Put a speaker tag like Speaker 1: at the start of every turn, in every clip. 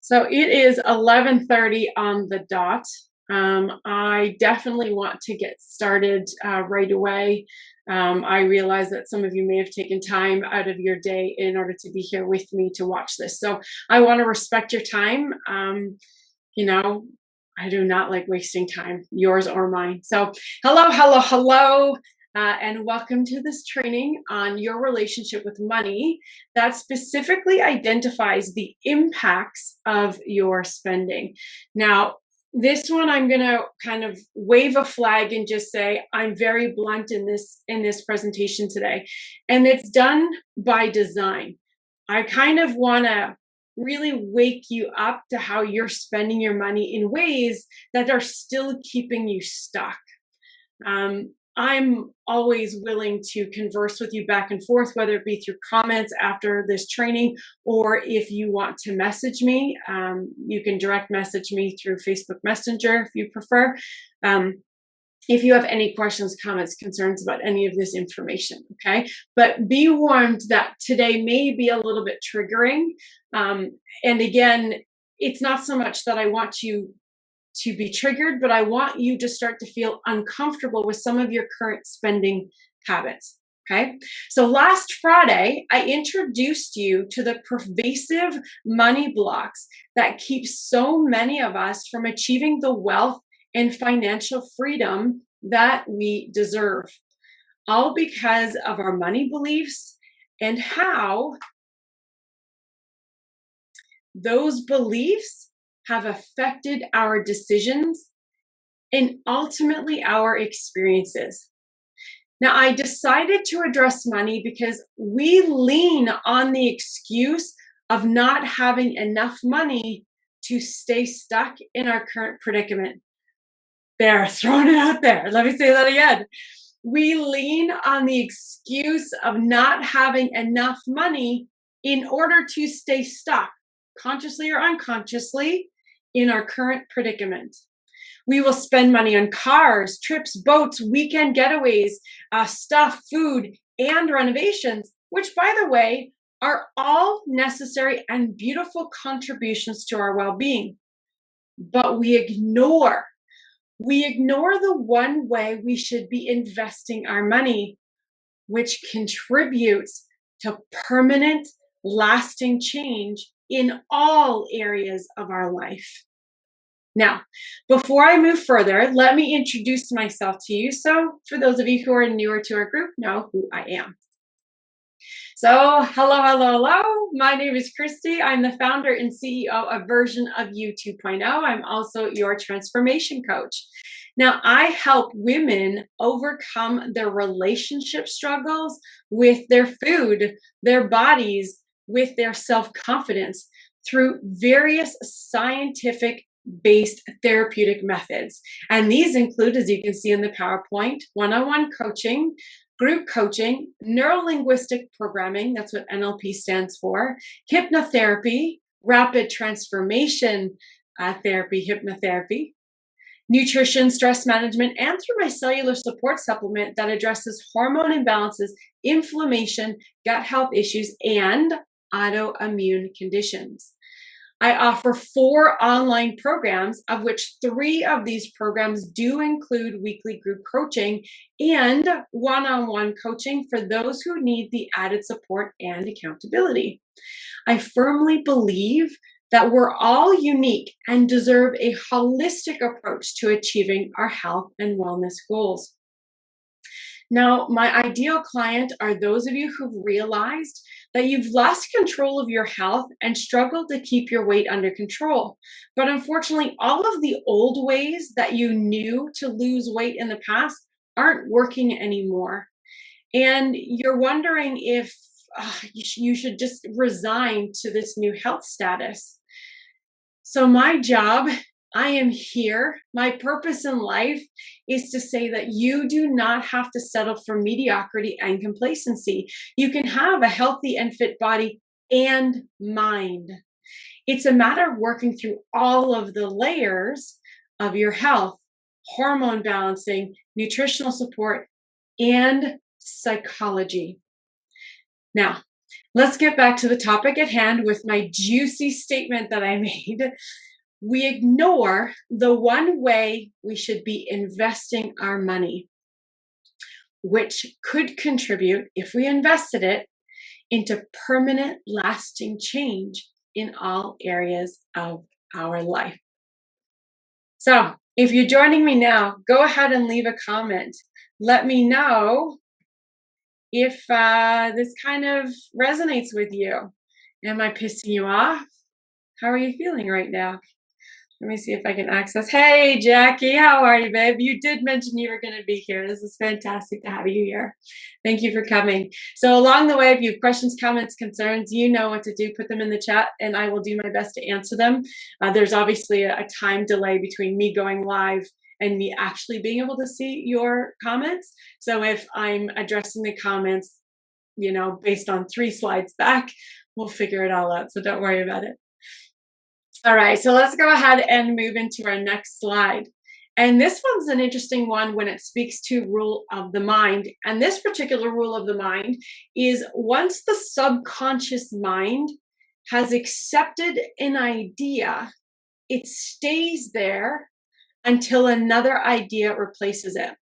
Speaker 1: So it is 11:30 on the dot. I definitely want to get started right away. I realize that some of you may have taken time out of your day in order to be here with me to watch this. So I want to respect your time. You know, I do not like wasting time, yours or mine. So hello, hello, hello. And welcome to this training on your relationship with money that specifically identifies the impacts of your spending. Now, this one I'm going to kind of wave a flag and just say I'm very blunt in this presentation today. And it's done by design. I kind of want to really wake you up to how you're spending your money in ways that are still keeping you stuck. I'm always willing to converse with you back and forth, whether it be through comments after this training, or if you want to message me, you can direct message me through Facebook Messenger if you prefer. If you have any questions, comments, concerns about any of this information, okay? But be warned that today may be a little bit triggering. And again, it's not so much that I want you to be triggered, but I want you to start to feel uncomfortable with some of your current spending habits. Okay. So last Friday, I introduced you to the pervasive money blocks that keep so many of us from achieving the wealth and financial freedom that we deserve, all because of our money beliefs and how those beliefs have affected our decisions and ultimately our experiences. Now, I decided to address money because we lean on the excuse of not having enough money to stay stuck in our current predicament. There, throwing it out there. Let me say that again. We lean on the excuse of not having enough money in order to stay stuck, consciously or unconsciously, in our current predicament. We will spend money on cars, trips, boats, weekend getaways, stuff, food, and renovations, which, by the way, are all necessary and beautiful contributions to our well-being. But we ignore the one way we should be investing our money, which contributes to permanent, lasting change in all areas of our life. Now, before I move further, let me introduce myself to you. So for those of you who are newer to our group, know who I am. So hello, hello, hello. My name is Christy. I'm the founder and CEO of Version of You 2.0. I'm also your transformation coach. Now, I help women overcome their relationship struggles with their food, their bodies, with their self-confidence through various scientific-based therapeutic methods. And these include, as you can see in the PowerPoint, one-on-one coaching, group coaching, neuro-linguistic programming, that's what NLP stands for, hypnotherapy, rapid transformation therapy, hypnotherapy, nutrition, stress management, and through my cellular support supplement that addresses hormone imbalances, inflammation, gut health issues, and autoimmune conditions. I offer 4 online programs, of which 3 of these programs do include weekly group coaching and one-on-one coaching for those who need the added support and accountability. I firmly believe that we're all unique and deserve a holistic approach to achieving our health and wellness goals. Now, my ideal client are those of you who've realized that you've lost control of your health and struggled to keep your weight under control. But unfortunately, all of the old ways that you knew to lose weight in the past aren't working anymore. And you're wondering if you should just resign to this new health status. So my job, I am here. My purpose in life is to say that you do not have to settle for mediocrity and complacency. You can have a healthy and fit body and mind. It's a matter of working through all of the layers of your health, hormone balancing, nutritional support, and psychology. Now, Let's get back to the topic at hand with my juicy statement that I made. We ignore the one way we should be investing our money, which could contribute, if we invested it, into permanent, lasting change in all areas of our life. So, if you're joining me now, go ahead and leave a comment. Let me know if this kind of resonates with you. Am I pissing you off? How are you feeling right now? Let me see if I can access. Hey, Jackie, how are you, babe? You did mention you were going to be here. This is fantastic to have you here. Thank you for coming. So along the way, if you have questions, comments, concerns, you know what to do. Put them in the chat and I will do my best to answer them. There's obviously a time delay between me going live and me actually being able to see your comments. So if I'm addressing the comments, based on 3 slides back, we'll figure it all out. So don't worry about it. All right, so let's go ahead and move into our next slide. And this one's an interesting one when it speaks to rule of the mind. And this particular rule of the mind is once the subconscious mind has accepted an idea, it stays there until another idea replaces it.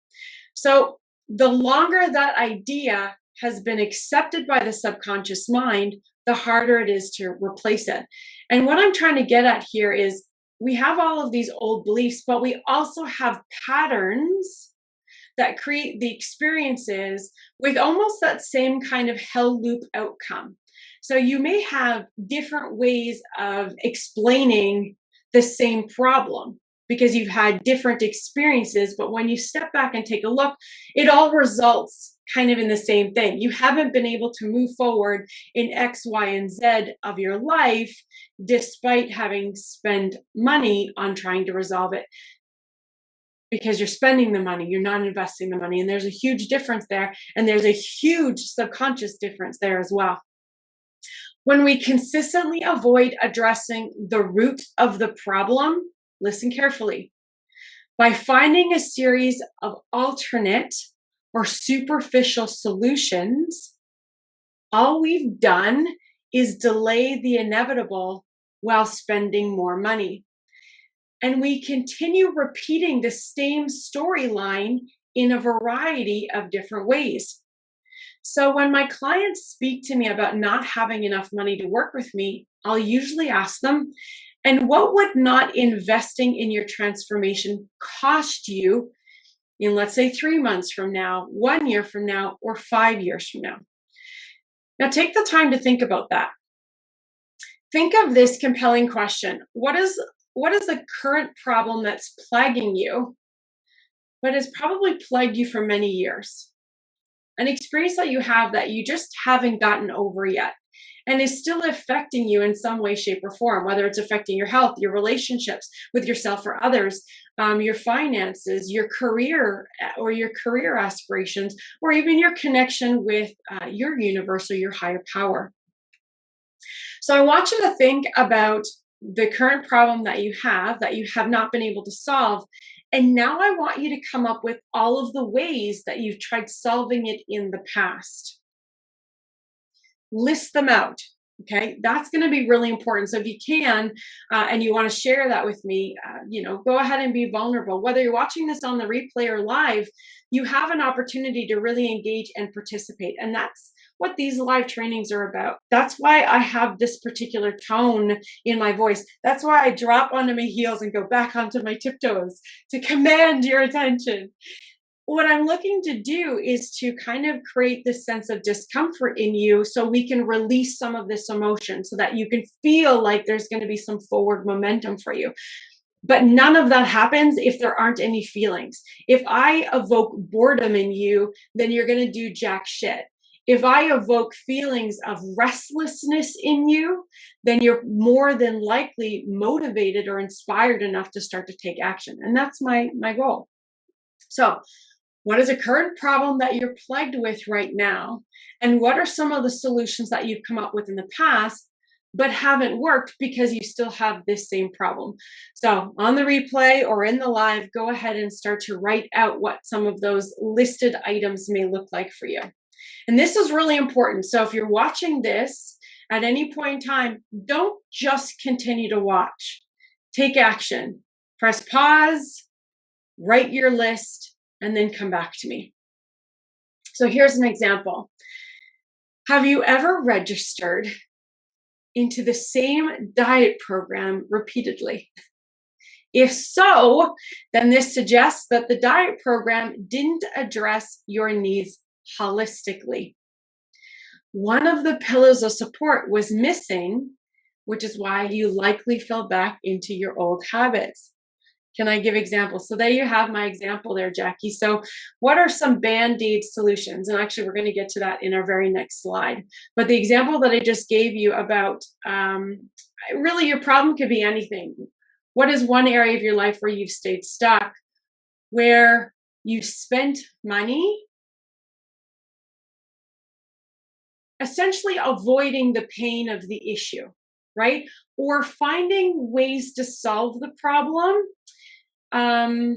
Speaker 1: So the longer that idea has been accepted by the subconscious mind, the harder it is to replace it. And what I'm trying to get at here is we have all of these old beliefs, but we also have patterns that create the experiences with almost that same kind of hell loop outcome. So you may have different ways of explaining the same problem because you've had different experiences, but when you step back and take a look, it all results kind of in the same thing. You haven't been able to move forward in X, Y, and Z of your life, despite having spent money on trying to resolve it. Because you're spending the money, you're not investing the money. And there's a huge difference there. And there's a huge subconscious difference there as well. When we consistently avoid addressing the root of the problem, listen carefully, by finding a series of alternate or superficial solutions, all we've done is delay the inevitable while spending more money. And we continue repeating the same storyline in a variety of different ways. So when my clients speak to me about not having enough money to work with me, I'll usually ask them, and what would not investing in your transformation cost you in, let's say, 3 months from now, 1 year from now, or 5 years from now? Now, take the time to think about that. Think of this compelling question. What is the current problem that's plaguing you, but has probably plagued you for many years? An experience that you have that you just haven't gotten over yet and is still affecting you in some way, shape, or form, whether it's affecting your health, your relationships with yourself or others, your finances, your career or your career aspirations, or even your connection with your universe or your higher power. So I want you to think about the current problem that you have not been able to solve. And now I want you to come up with all of the ways that you've tried solving it in the past. List them out. Okay, that's going to be really important. So if you can, and you want to share that with me, go ahead and be vulnerable. Whether you're watching this on the replay or live, you have an opportunity to really engage and participate. And that's what these live trainings are about. That's why I have this particular tone in my voice. That's why I drop onto my heels and go back onto my tiptoes to command your attention. What I'm looking to do is to kind of create this sense of discomfort in you so we can release some of this emotion so that you can feel like there's going to be some forward momentum for you. But none of that happens if there aren't any feelings. If I evoke boredom in you, then you're going to do jack shit. If I evoke feelings of restlessness in you, then you're more than likely motivated or inspired enough to start to take action. And that's my goal. So, what is a current problem that you're plagued with right now? And what are some of the solutions that you've come up with in the past, but haven't worked because you still have this same problem? So on the replay or in the live, go ahead and start to write out what some of those listed items may look like for you. And this is really important. So if you're watching this at any point in time, don't just continue to watch. Take action. Press pause, write your list, and then come back to me. So here's an example. Have you ever registered into the same diet program repeatedly? If so, then this suggests that the diet program didn't address your needs holistically. One of the pillars of support was missing, which is why you likely fell back into your old habits. Can I give examples? So there you have my example there, Jackie. So what are some Band-Aid solutions? And actually, we're going to get to that in our very next slide. But the example that I just gave you about really your problem could be anything. What is one area of your life where you've stayed stuck, where you spent money essentially avoiding the pain of the issue, right? Or finding ways to solve the problem that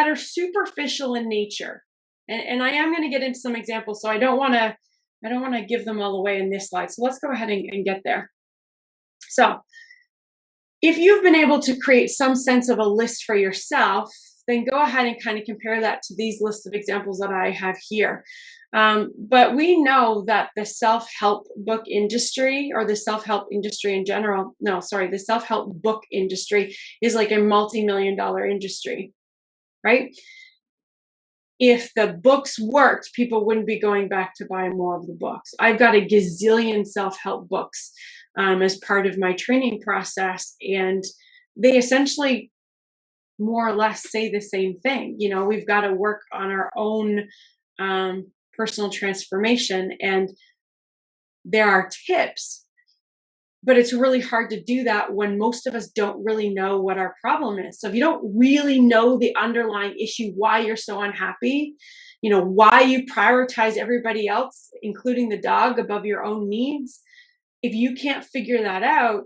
Speaker 1: are superficial in nature. And I am going to get into some examples, so I don't want to give them all away in this slide. So let's go ahead and get there. So if you've been able to create some sense of a list for yourself, then go ahead and kind of compare that to these lists of examples that I have here. But we know that the self-help book industry, or the self-help industry in general, the self-help book industry is like a multi-million-dollar industry, right? If the books worked, people wouldn't be going back to buy more of the books. I've got a gazillion self-help books as part of my training process, and they essentially more or less say the same thing. You know, we've got to work on our own personal transformation, and there are tips, but it's really hard to do that when most of us don't really know what our problem is. So if you don't really know the underlying issue, why you're so unhappy, you know, why you prioritize everybody else, including the dog, above your own needs, if you can't figure that out,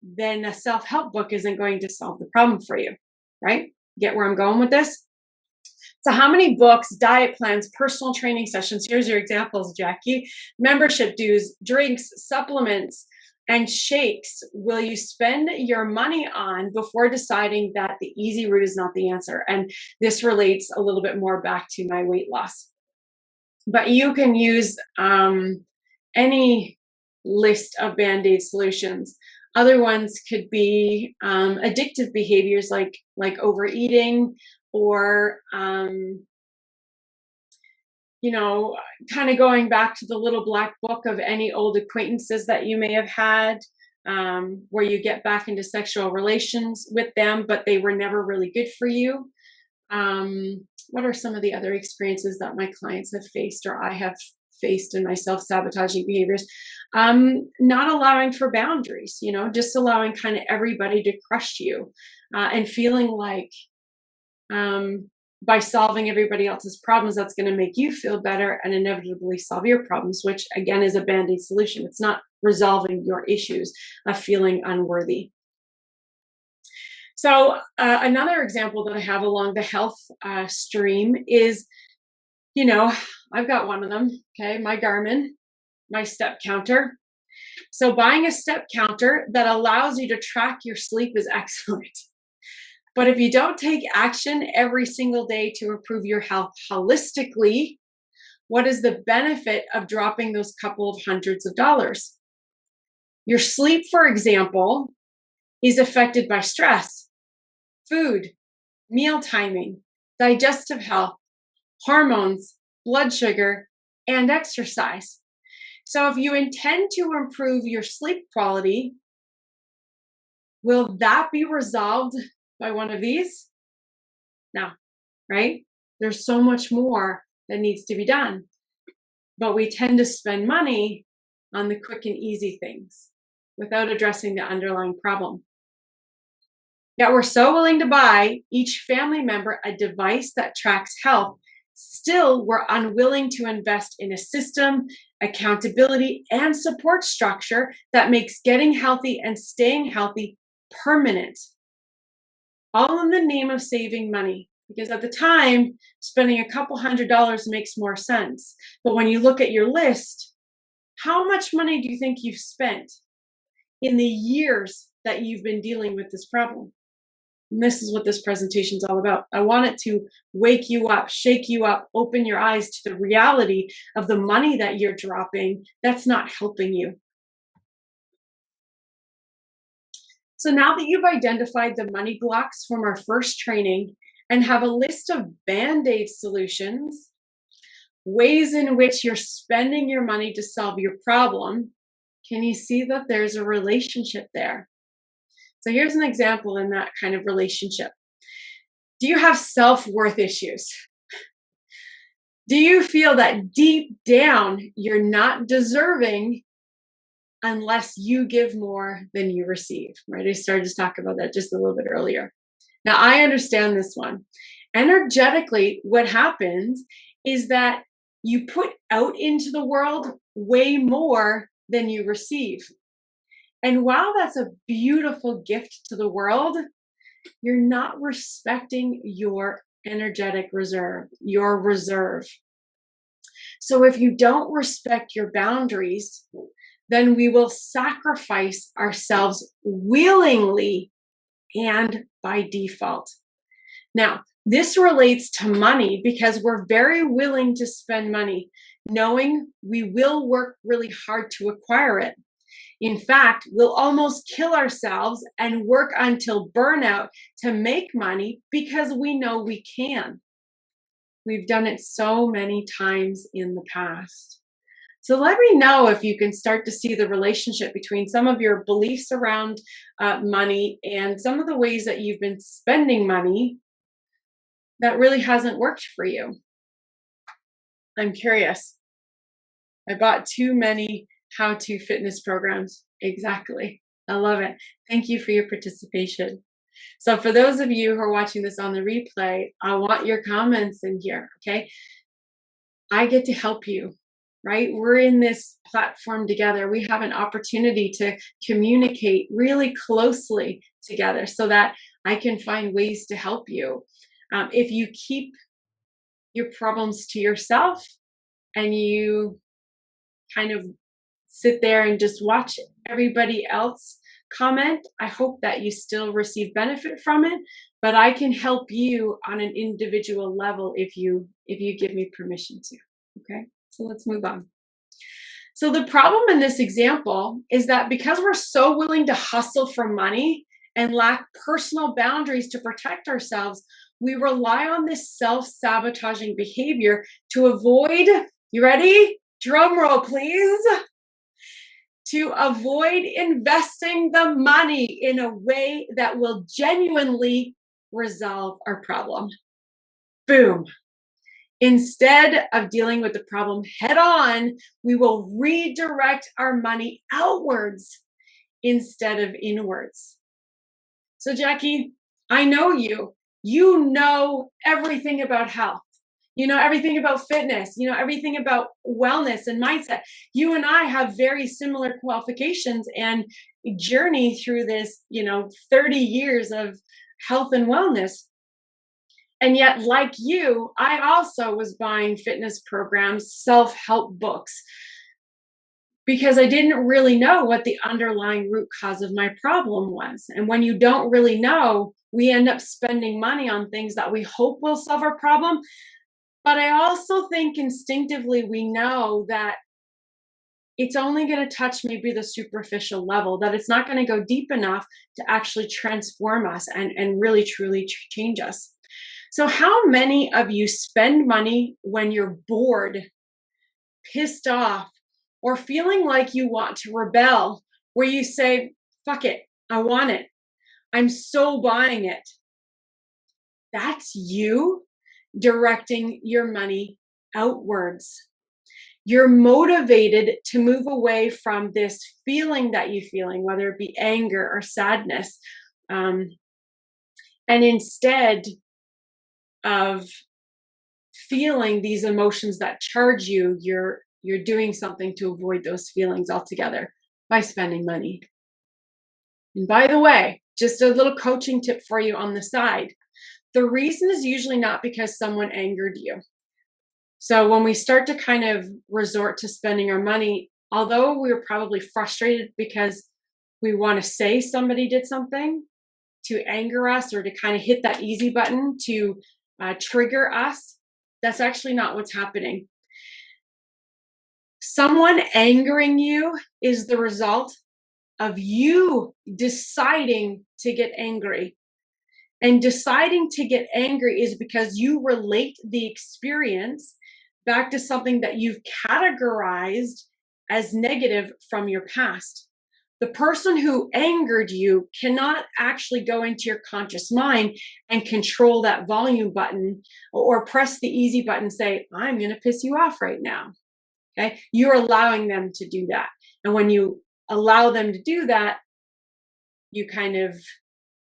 Speaker 1: then a self-help book isn't going to solve the problem for you, right? Get where I'm going with this? So how many books, diet plans, personal training sessions, here's your examples, Jackie, membership dues, drinks, supplements, and shakes will you spend your money on before deciding that the easy route is not the answer? And this relates a little bit more back to my weight loss. But you can use any list of Band-Aid solutions. Other ones could be addictive behaviors like overeating, or you know, kind of going back to the little black book of any old acquaintances that you may have had, where you get back into sexual relations with them, but they were never really good for you. What are some of the other experiences that my clients have faced, or I have faced in my self-sabotaging behaviors? Not allowing for boundaries, you know, just allowing kind of everybody to crush you, and feeling like by solving everybody else's problems, that's going to make you feel better and inevitably solve your problems, which again is a Band-Aid solution. It's not resolving your issues of feeling unworthy. So another example that I have along the health stream is, you know, I've got one of them, okay, my Garmin, my step counter. So buying a step counter that allows you to track your sleep is excellent. But if you don't take action every single day to improve your health holistically, what is the benefit of dropping those couple of hundreds of dollars? Your sleep, for example, is affected by stress, food, meal timing, digestive health, hormones, blood sugar, and exercise. So if you intend to improve your sleep quality, will that be resolved by one of these? No, right? There's so much more that needs to be done. But we tend to spend money on the quick and easy things without addressing the underlying problem. Yet we're so willing to buy each family member a device that tracks health. Still, we're unwilling to invest in a system, accountability, and support structure that makes getting healthy and staying healthy permanent. All in the name of saving money. Because at the time, spending a couple $100s makes more sense. But when you look at your list, how much money do you think you've spent in the years that you've been dealing with this problem? And this is what this presentation is all about. I want it to wake you up, shake you up, open your eyes to the reality of the money that you're dropping that's not helping you. So now that you've identified the money blocks from our first training and have a list of band-aid solutions, ways in which you're spending your money to solve your problem, can you see that there's a relationship there? So here's an example in that kind of relationship. Do you have self-worth issues? Do you feel that deep down you're not deserving unless you give more than you receive? Right? I started to talk about that just a little bit earlier. Now, I understand this one. Energetically, what happens is that you put out into the world way more than you receive. And while that's a beautiful gift to the world, you're not respecting your energetic reserve, your reserve. So if you don't respect your boundaries, then we will sacrifice ourselves willingly and by default. Now, this relates to money because we're very willing to spend money, knowing we will work really hard to acquire it. In fact, we'll almost kill ourselves and work until burnout to make money because we know we can. We've done it so many times in the past. So let me know if you can start to see the relationship between some of your beliefs around money and some of the ways that you've been spending money that really hasn't worked for you. I'm curious. I bought too many how-to fitness programs. Exactly. I love it. Thank you for your participation. So for those of you who are watching this on the replay, I want your comments in here, okay? I get to help you, right? We're in this platform together. We have an opportunity to communicate really closely together so that I can find ways to help you. If you keep your problems to yourself and you kind of sit there and just watch everybody else comment, I hope that you still receive benefit from it, but I can help you on an individual level if you give me permission to. Okay, so let's move on. So the problem in this example is that because we're so willing to hustle for money and lack personal boundaries to protect ourselves, we rely on this self-sabotaging behavior to avoid, you ready? Drum roll, please. To avoid investing the money in a way that will genuinely resolve our problem. Boom. Instead of dealing with the problem head on, we will redirect our money outwards instead of inwards. So Jackie, I know you. You know everything about health. You know everything about fitness. You know everything about wellness and mindset. You and I have very similar qualifications and journey through this, 30 years of health and wellness. And yet, like you, I also was buying fitness programs, self-help books, because I didn't really know what the underlying root cause of my problem was. And when you don't really know, we end up spending money on things that we hope will solve our problem. But I also think instinctively we know that it's only going to touch maybe the superficial level, that it's not going to go deep enough to actually transform us and really, truly change us. So how many of you spend money when you're bored, pissed off, or feeling like you want to rebel, where you say, fuck it, I want it. I'm so buying it. That's you directing your money outwards. You're motivated to move away from this feeling that you're feeling, whether it be anger or sadness. And instead of feeling these emotions that charge you, you're doing something to avoid those feelings altogether by spending money. And by the way, just a little coaching tip for you on the side. The reason is usually not because someone angered you. So when we start to kind of resort to spending our money, although we're probably frustrated because we want to say somebody did something to anger us or to kind of hit that easy button to trigger us, that's actually not what's happening. Someone angering you is the result of you deciding to get angry. And deciding to get angry is because you relate the experience back to something that you've categorized as negative from your past. The person who angered you cannot actually go into your conscious mind and control that volume button or press the easy button and say, I'm going to piss you off right now. Okay. You're allowing them to do that. And when you allow them to do that, you kind of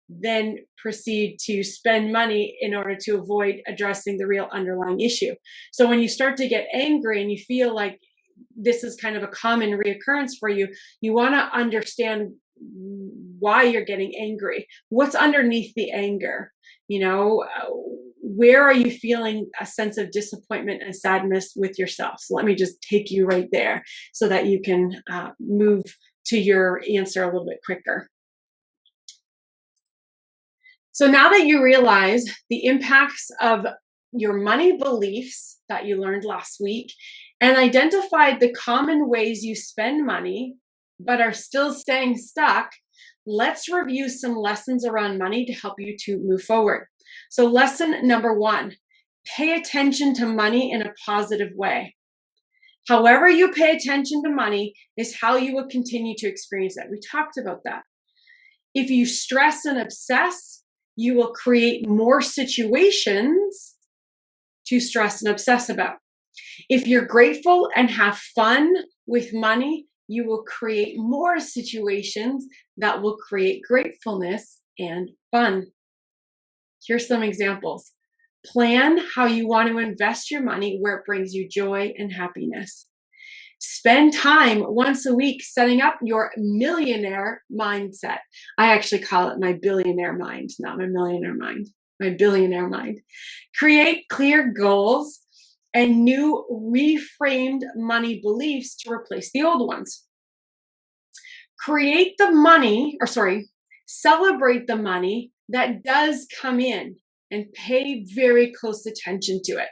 Speaker 1: then proceed to spend money in order to avoid addressing the real underlying issue. So when you start to get angry and you feel like this is kind of a common reoccurrence for you, you want to understand why you're getting angry. What's underneath the anger? Where are you feeling a sense of disappointment and sadness with yourself? So let me just take you right there so that you can move to your answer a little bit quicker. So now that you realize the impacts of your money beliefs that you learned last week and identified the common ways you spend money but are still staying stuck, let's review some lessons around money to help you to move forward. So lesson number 1, pay attention to money in a positive way. However you pay attention to money is how you will continue to experience it. We talked about that. If you stress and obsess, you will create more situations to stress and obsess about. If you're grateful and have fun with money, you will create more situations that will create gratefulness and fun. Here's some examples. Plan how you want to invest your money where it brings you joy and happiness. Spend time once a week setting up your millionaire mindset. I actually call it my billionaire mind, not my millionaire mind, my billionaire mind. Create clear goals and new reframed money beliefs to replace the old ones. Celebrate the money that does come in and pay very close attention to it.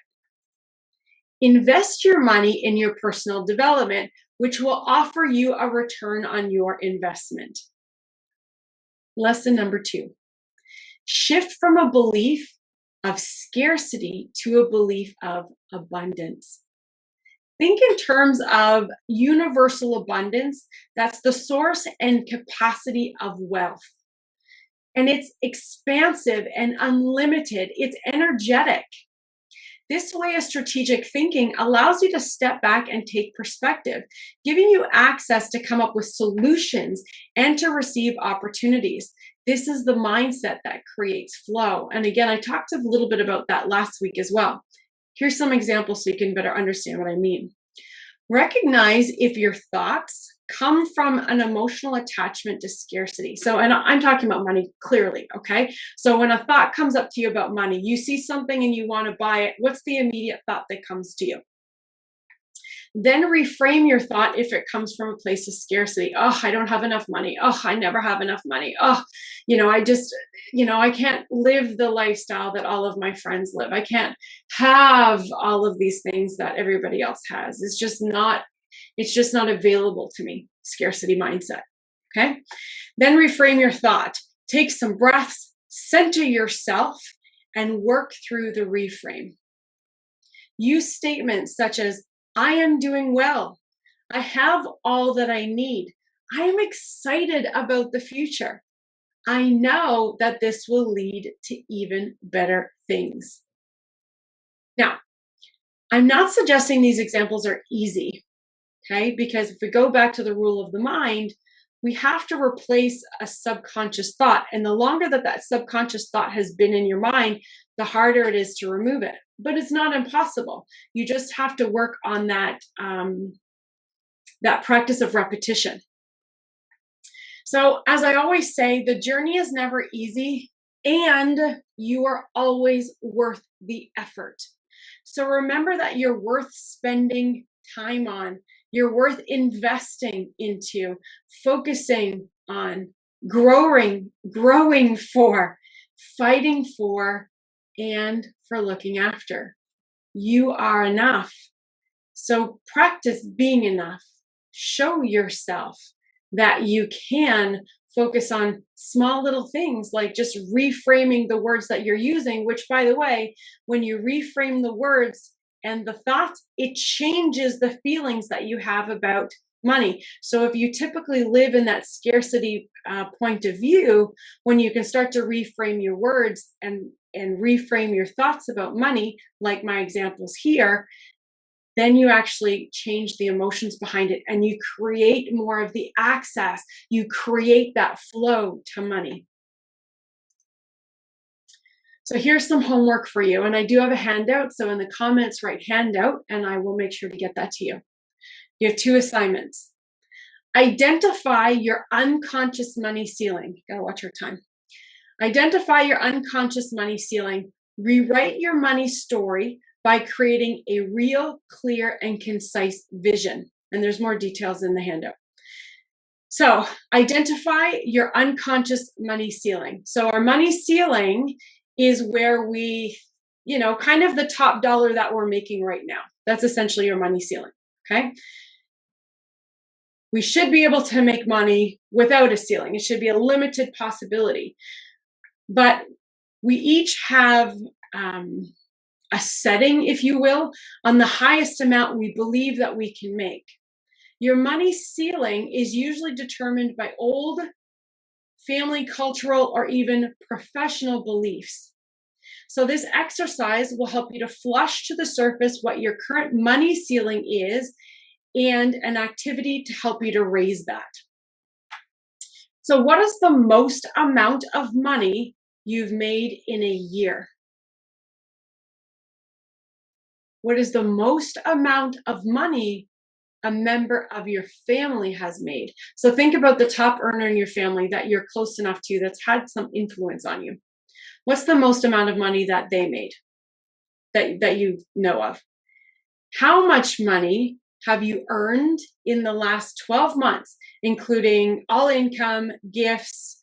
Speaker 1: Invest your money in your personal development, which will offer you a return on your investment. Lesson number 2, shift from a belief of scarcity to a belief of abundance. Think in terms of universal abundance. That's the source and capacity of wealth. And it's expansive and unlimited. It's energetic. This way of strategic thinking allows you to step back and take perspective, giving you access to come up with solutions and to receive opportunities. This is the mindset that creates flow. And again, I talked a little bit about that last week as well. Here's some examples so you can better understand what I mean. Recognize if your thoughts come from an emotional attachment to scarcity. And I'm talking about money clearly, okay? So when a thought comes up to you about money, you see something and you want to buy it, what's the immediate thought that comes to you? Then reframe your thought if it comes from a place of scarcity. Oh, I don't have enough money. Oh, I never have enough money. Oh, I can't live the lifestyle that all of my friends live. I can't have all of these things that everybody else has. It's just not available to me. Scarcity mindset. Okay. Then reframe your thought. Take some breaths, center yourself, and work through the reframe. Use statements such as, I am doing well. I have all that I need. I am excited about the future. I know that this will lead to even better things. Now, I'm not suggesting these examples are easy, okay? Because if we go back to the rule of the mind, we have to replace a subconscious thought. And the longer that subconscious thought has been in your mind, the harder it is to remove it. But it's not impossible. You just have to work on that practice of repetition. So as I always say, the journey is never easy, and you are always worth the effort. So remember that you're worth spending time on, you're worth investing into, focusing on, growing for, fighting for, and for looking after. You are enough. So practice being enough. Show yourself that you can focus on small little things like just reframing the words that you're using, which, by the way, when you reframe the words and the thoughts, it changes the feelings that you have about money. So if you typically live in that scarcity point of view, when you can start to reframe your words and reframe your thoughts about money, like my examples here, then you actually change the emotions behind it and you create more of the access. You create that flow to money. So here's some homework for you. And I do have a handout. So in the comments, write handout and I will make sure to get that to you. You have 2 assignments. Identify your unconscious money ceiling. Gotta watch our time. Identify your unconscious money ceiling. Rewrite your money story by creating a real, clear, and concise vision. And there's more details in the handout. So identify your unconscious money ceiling. So our money ceiling is where we, kind of the top dollar that we're making right now. That's essentially your money ceiling, okay? We should be able to make money without a ceiling. It should be a limited possibility. But we each have a setting, if you will, on the highest amount we believe that we can make. Your money ceiling is usually determined by old family, cultural, or even professional beliefs. So this exercise will help you to flush to the surface what your current money ceiling is and an activity to help you to raise that. So what is the most amount of money you've made in a year? What is the most amount of money a member of your family has made? So think about the top earner in your family that you're close enough to that's had some influence on you. What's the most amount of money that they made that you know of? How much money have you earned in the last 12 months, including all income, gifts,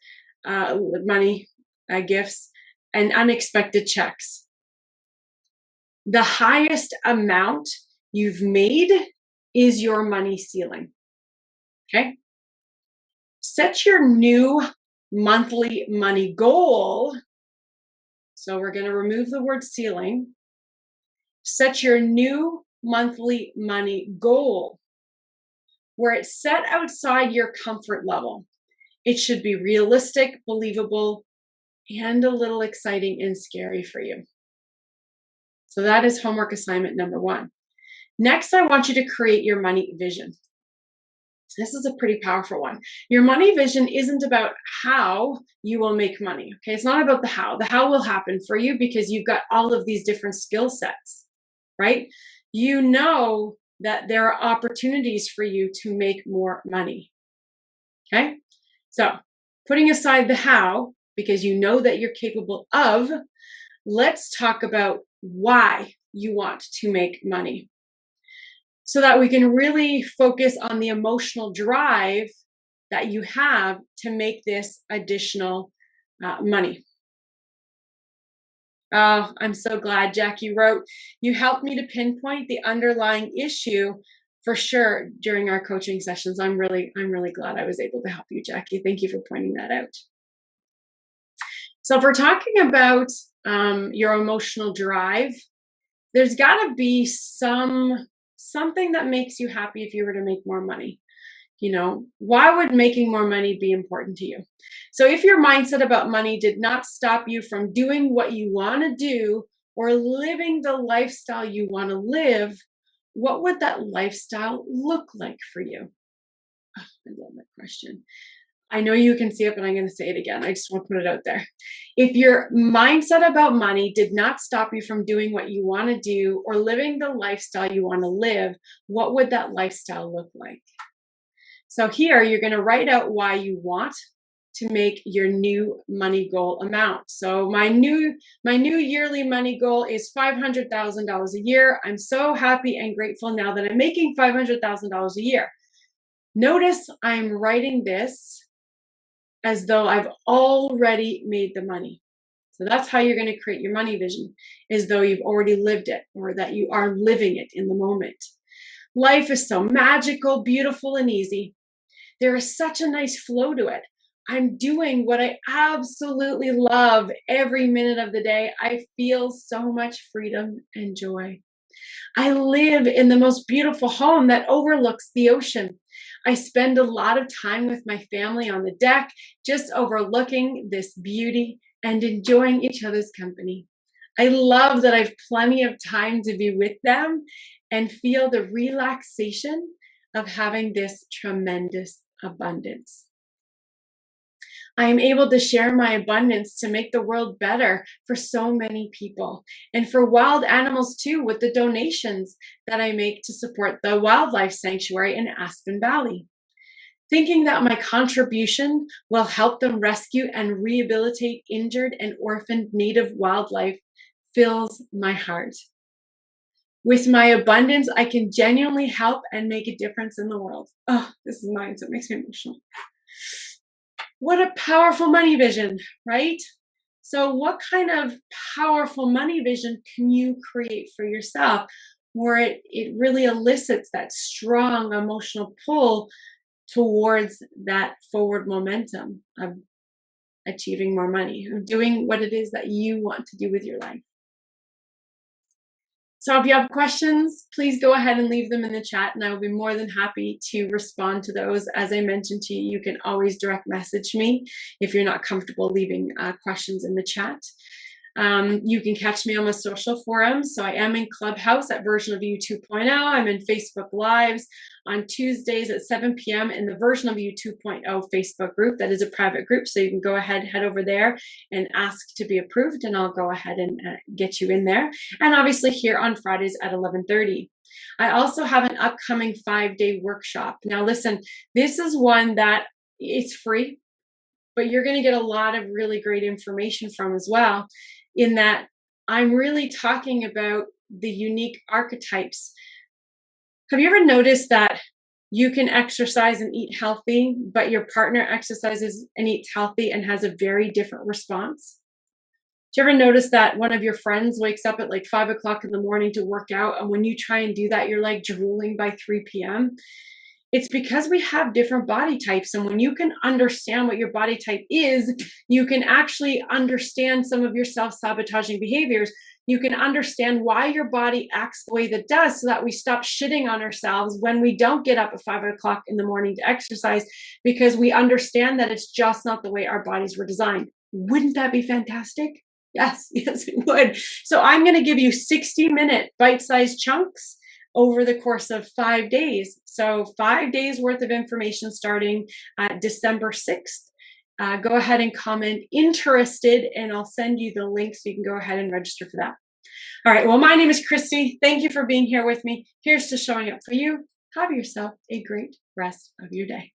Speaker 1: gifts, and unexpected checks? The highest amount you've made is your money ceiling. Okay? Set your new monthly money goal. So we're going to remove the word ceiling. Set your new monthly money goal where it's set outside your comfort level. It should be realistic, believable, and a little exciting and scary for you. So that is homework assignment number 1. Next, I want you to create your money vision. This is a pretty powerful one. Your money vision isn't about how you will make money. Okay, it's not about the how. The how will happen for you because you've got all of these different skill sets, right? You know that there are opportunities for you to make more money. Okay, so putting aside the how, because you know that you're capable of, let's talk about why you want to make money so that we can really focus on the emotional drive that you have to make this additional money. Oh, I'm so glad Jackie wrote, you helped me to pinpoint the underlying issue for sure during our coaching sessions. I'm really glad I was able to help you, Jackie. Thank you for pointing that out. So if we're talking about your emotional drive, there's got to be something that makes you happy if you were to make more money. Why would making more money be important to you? So if your mindset about money did not stop you from doing what you want to do or living the lifestyle you want to live, what would that lifestyle look like for you? Oh, I love that question. I know you can see it, but I'm going to say it again. I just want to put it out there. If your mindset about money did not stop you from doing what you want to do or living the lifestyle you want to live, what would that lifestyle look like? So here you're going to write out why you want to make your new money goal amount. So my new yearly money goal is $500,000 a year. I'm so happy and grateful now that I'm making $500,000 a year. Notice I'm writing this as though I've already made the money. So that's how you're going to create your money vision, as though you've already lived it, or that you are living it in the moment. Life is so magical, beautiful, and easy. There is such a nice flow to it. I'm doing what I absolutely love every minute of the day. I feel so much freedom and joy. I live in the most beautiful home that overlooks the ocean. I spend a lot of time with my family on the deck, just overlooking this beauty and enjoying each other's company. I love that I have plenty of time to be with them and feel the relaxation of having this tremendous abundance. I am able to share my abundance to make the world better for so many people, and for wild animals too, with the donations that I make to support the wildlife sanctuary in Aspen Valley. Thinking that my contribution will help them rescue and rehabilitate injured and orphaned native wildlife fills my heart. With my abundance, I can genuinely help and make a difference in the world. Oh, this is mine, so it makes me emotional. What a powerful money vision, right? So what kind of powerful money vision can you create for yourself where it really elicits that strong emotional pull towards that forward momentum of achieving more money, of doing what it is that you want to do with your life? So if you have questions, please go ahead and leave them in the chat, and I will be more than happy to respond to those. As I mentioned to you, you can always direct message me if you're not comfortable leaving questions in the chat. You can catch me on my social forums. So I am in Clubhouse at Version of You 2.0. I'm in Facebook Lives on Tuesdays at 7 p.m. in the Version of You 2.0 Facebook group. That is a private group, so you can go ahead, head over there and ask to be approved, and I'll go ahead and get you in there. And obviously here on Fridays at 11:30. I also have an upcoming 5-day workshop. Now listen, this is one that it's free, but you're going to get a lot of really great information from as well, in that I'm really talking about the unique archetypes. Have you ever noticed that you can exercise and eat healthy, but your partner exercises and eats healthy and has a very different response? Do you ever notice that one of your friends wakes up at like 5 o'clock in the morning to work out, and when you try and do that, you're like drooling by 3 p.m.? It's because we have different body types. And when you can understand what your body type is, you can actually understand some of your self-sabotaging behaviors. You can understand why your body acts the way that it does, so that we stop shitting on ourselves when we don't get up at 5 o'clock in the morning to exercise, because we understand that it's just not the way our bodies were designed. Wouldn't that be fantastic? Yes, yes, it would. So I'm going to give you 60-minute bite-sized chunks over the course of 5 days. So 5 days worth of information starting December 6th. Go ahead and comment interested, and I'll send you the link so you can go ahead and register for that. All right. Well, my name is Christy. Thank you for being here with me. Here's to showing up for you. Have yourself a great rest of your day.